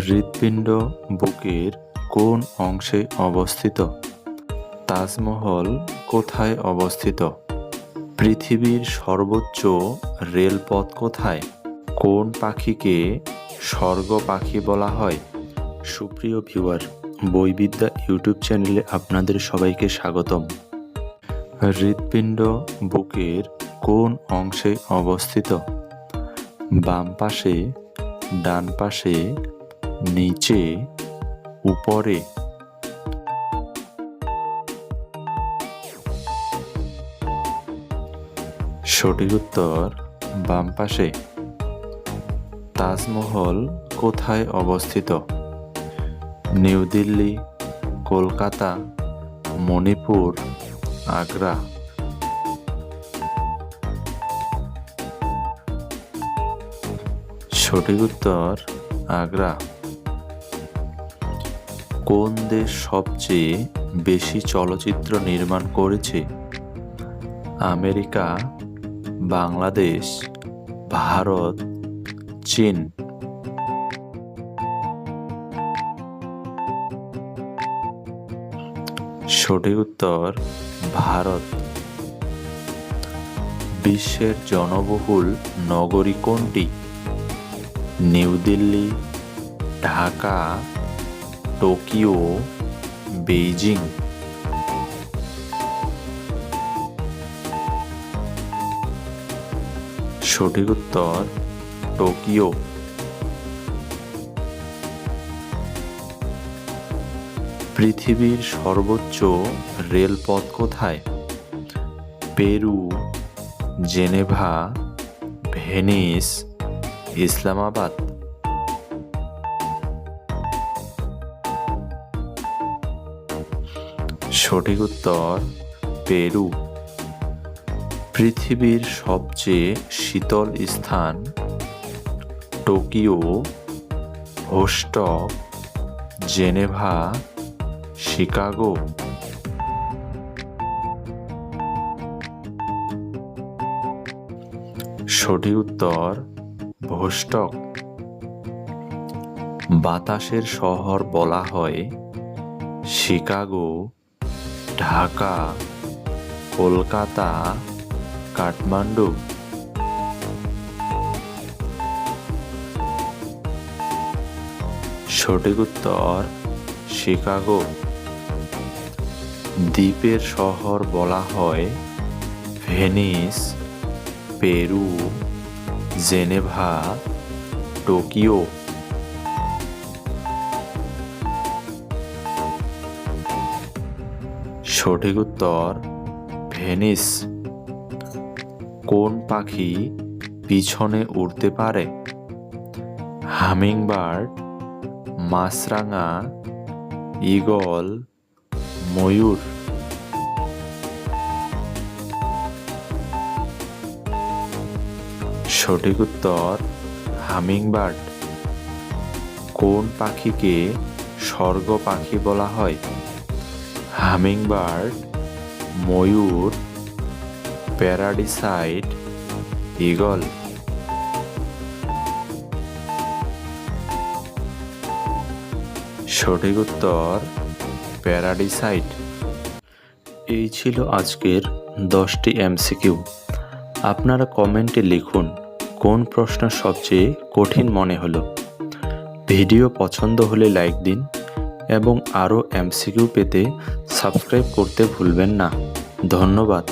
হৃৎপিণ্ড বুকের কোন অংশে অবস্থিত? তাজমহল কোথায় অবস্থিত? পৃথিবীর সর্বোচ্চ রেলপথ কোথায়? কোন পাখিকে স্বর্গ পাখি বলা হয়? সুপ্রিয় ভিউয়ার, বইবিদ্যা ইউটিউব চ্যানেলে আপনাদের সবাইকে স্বাগতম। হৃৎপিণ্ড বুকের কোন অংশে অবস্থিত? বাম পাশে, ডান পাশে, নিচে, উপরে? সঠিক উত্তর বাম পাশে। তাজমহল কোথায় অবস্থিত? নিউ দিল্লি, কলকাতা, মণিপুর, আগ্রা? সঠিক উত্তর আগ্রা। কোন দেশ সবচেয়ে বেশি চলচ্চিত্র নির্মাণ করেছে? আমেরিকা, বাংলাদেশ, ভারত, চীন? সঠিক উত্তর ভারত। বিশ্বের জনবহুল নগরী কোনটি? New Delhi, Dhaka, Tokyo, Beijing? সঠিক উত্তর টোকিও। পৃথিবীর সর্বোচ্চ রেলপথ কোথায়? Peru, Geneva, Venice, Islamabad? সঠিক উত্তর পেরু। পৃথিবীর সবচেয়ে শীতল স্থান? Tokyo, Vostok, Geneva, Chicago? সঠিক উত্তর ভোস্টক। বাতাসের শহর বলা হয় শিকাগো, ঢাকা, কলকাতা, কাঠমান্ডু? সঠিক উত্তর শিকাগো। দ্বীপের শহর বলা হয় ভেনিস, পেরু, জেনেভা, টোকিও? সঠিক উত্তর ভেনিস। কোন পাখি পিছনে উড়তে পারে? হামিংবার্ড, মাছরাঙা, ঈগল, ময়ূর? সঠিক উত্তর হামিংবার্ড। কোন পাখিকে স্বর্গ পাখি বলা হয়? হামিংবার্ড, ময়ূর, প্যারাডিসাইট, ঈগল? সঠিক উত্তর প্যারাডিসাইট। এই ছিল আজকের 10টি এমসিকিউ। আপনারা কমেন্টে লিখুন কোন প্রশ্ন সবচেয়ে কঠিন মনে হলো। ভিডিও পছন্দ হলে লাইক দিন এবং আরও এমসিকিউ পেতে সাবস্ক্রাইব করতে ভুলবেন না। ধন্যবাদ।